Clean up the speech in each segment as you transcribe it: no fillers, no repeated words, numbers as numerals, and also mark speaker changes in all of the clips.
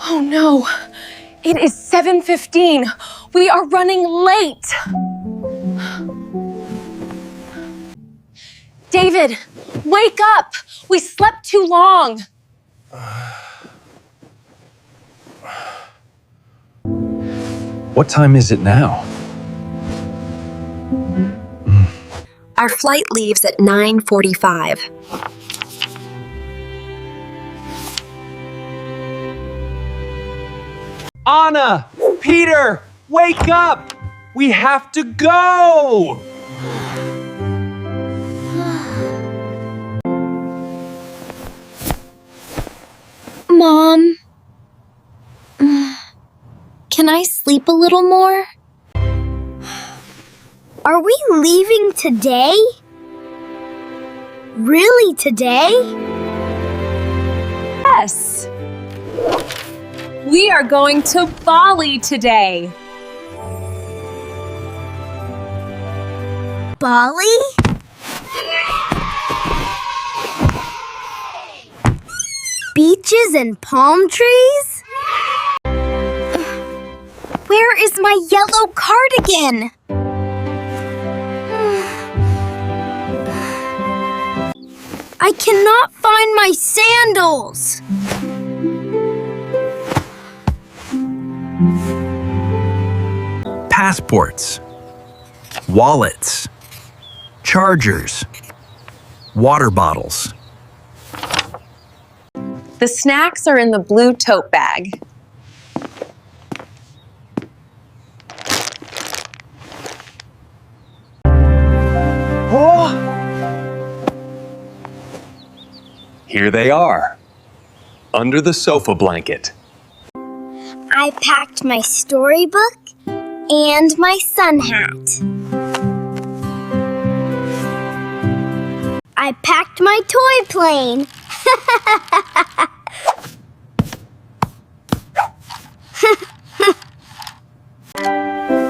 Speaker 1: Oh no, it is 7:15. We are running late. David, wake up. We slept too long.
Speaker 2: What time is it now?
Speaker 3: Our flight leaves at 9:45.
Speaker 2: Anna! Peter! Wake up! We have to go!
Speaker 4: Mom, can I sleep a little more? Are we leaving today? Really today?
Speaker 1: Yes. We are going to Bali today.
Speaker 4: Bali? Beaches and palm trees? Where is my yellow cardigan? I cannot find my sandals.
Speaker 2: Passports, wallets, chargers, water bottles.
Speaker 1: The snacks are in the blue tote bag.
Speaker 2: Oh! Here they are, under the sofa blanket.
Speaker 4: I packed my storybook and my sun hat. I packed my toy plane.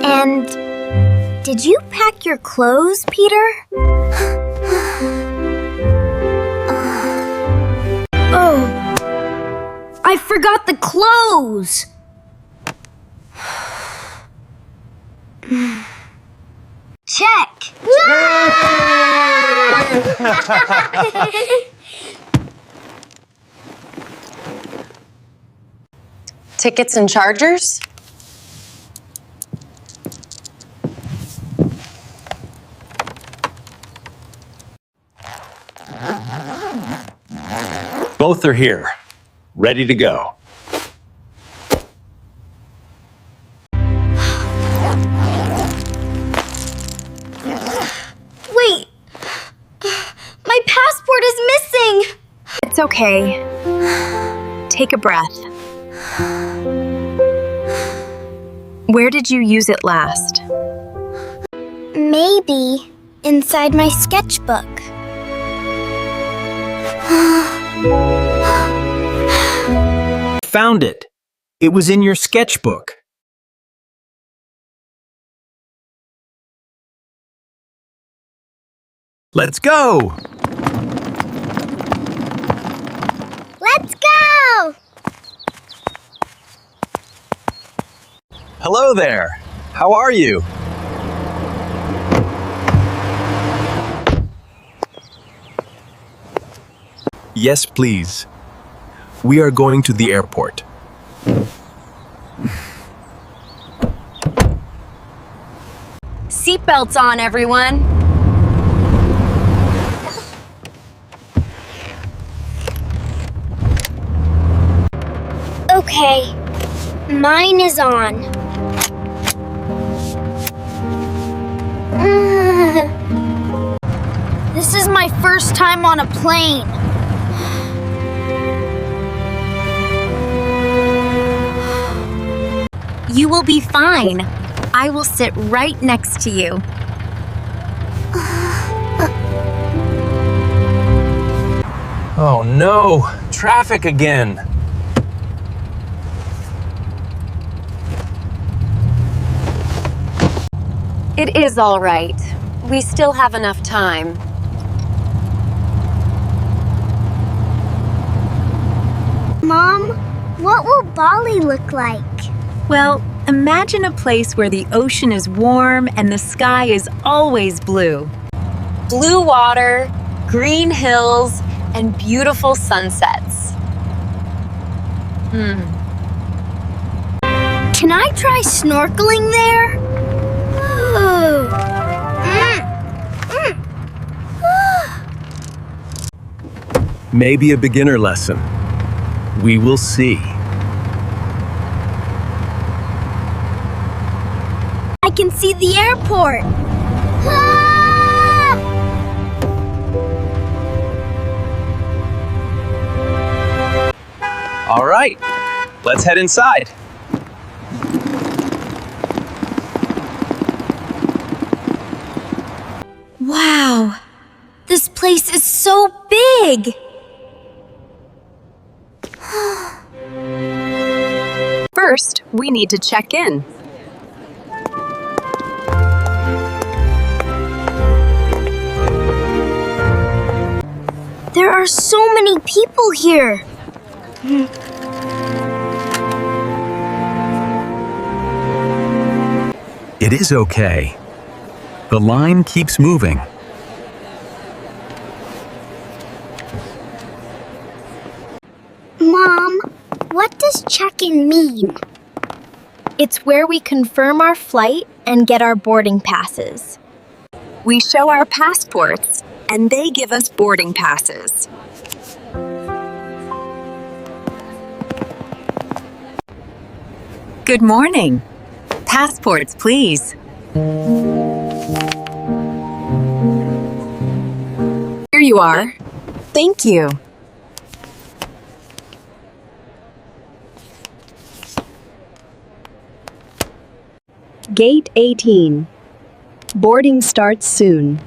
Speaker 4: And did you pack your clothes, Peter? Oh, I forgot the clothes. Check.
Speaker 1: Tickets and chargers?
Speaker 2: Both are here, ready to go.
Speaker 4: Wait, my passport is missing.
Speaker 3: It's okay. Take a breath. Where did you use it last?
Speaker 4: Maybe inside my sketchbook.
Speaker 5: Found it. It was in your sketchbook. Let's go!
Speaker 4: Let's go!
Speaker 2: Hello there. How are you? Yes, please. We are going to the airport.
Speaker 1: Seatbelts on, everyone.
Speaker 4: Okay, mine is on. This is my first time on a plane.
Speaker 3: You will be fine. I will sit right next to you.
Speaker 2: Oh no, traffic again.
Speaker 1: It is all right. We still have enough time.
Speaker 4: Mom, What will Bali look like?
Speaker 3: Well, imagine a place where the ocean is warm and the sky is always blue. Blue water, green hills, and beautiful sunsets.
Speaker 4: Can I try snorkeling there? Ooh.
Speaker 5: Maybe a beginner lesson. We will see.
Speaker 4: I can see the airport.
Speaker 2: All right, let's head inside.
Speaker 3: Wow,
Speaker 4: This place is so big.
Speaker 3: first we need to check in.
Speaker 4: There are so many people here.
Speaker 5: It is okay. The line keeps moving.
Speaker 4: Mom, what does check-in mean?
Speaker 1: It's where we confirm our flight and get our boarding passes.
Speaker 3: We show our passports, and they give us boarding passes. Good morning. Passports, please. Here you are. Thank you.
Speaker 6: Gate 18. Boarding starts soon.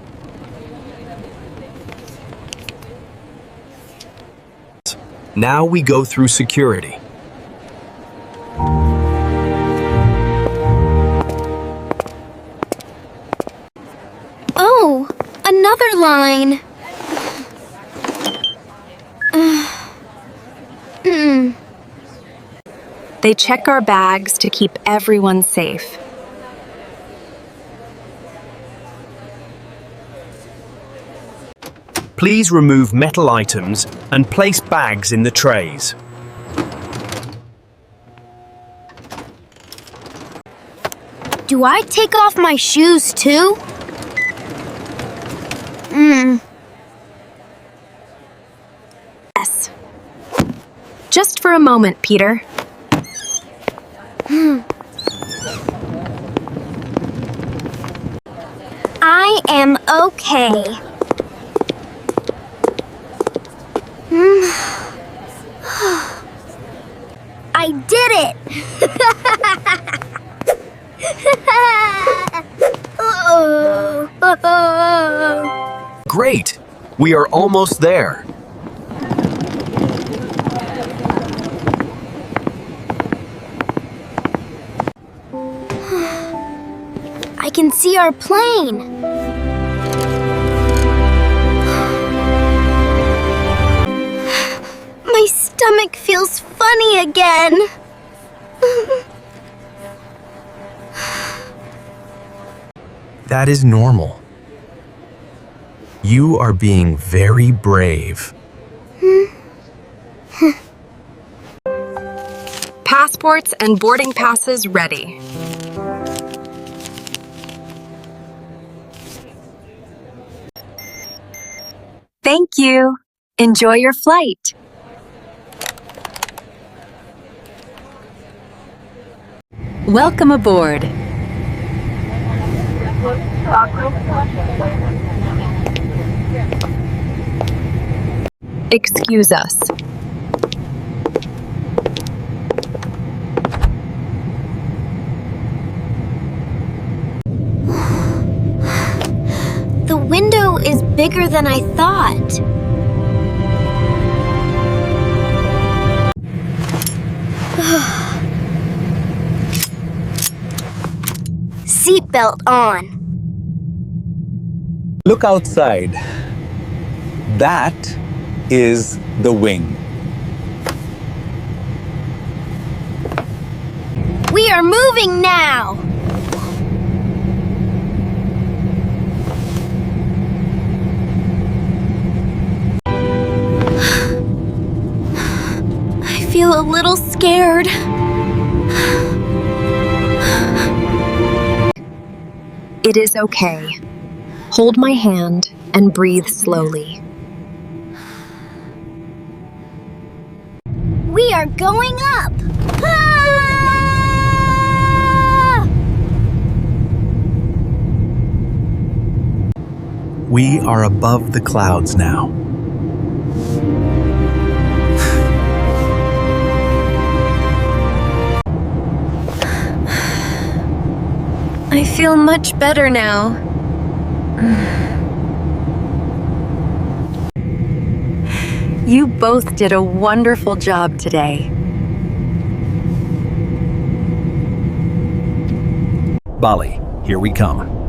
Speaker 5: Now we go through security.
Speaker 4: Oh, another line.
Speaker 1: They check our bags to keep everyone safe.
Speaker 5: Please remove metal items and place bags in the trays.
Speaker 4: Do I take off my shoes too?
Speaker 1: Yes. Just for a moment, Peter.
Speaker 4: I am okay. I did it!
Speaker 5: Great! We are almost there.
Speaker 4: I can see our plane. My stomach feels funny again.
Speaker 5: That is normal. You are being very brave.
Speaker 1: Passports and boarding passes ready.
Speaker 3: Thank you. Enjoy your flight. Welcome aboard.
Speaker 1: Excuse us.
Speaker 4: The window is bigger than I thought. Seatbelt on.
Speaker 2: Look outside. That is the wing.
Speaker 4: We are moving now! I feel a little scared.
Speaker 3: It is okay. Hold my hand and breathe slowly.
Speaker 4: We are going up! Ah!
Speaker 5: We are above the clouds now.
Speaker 3: I feel much better now. You both did a wonderful job today.
Speaker 5: Bali, here we come.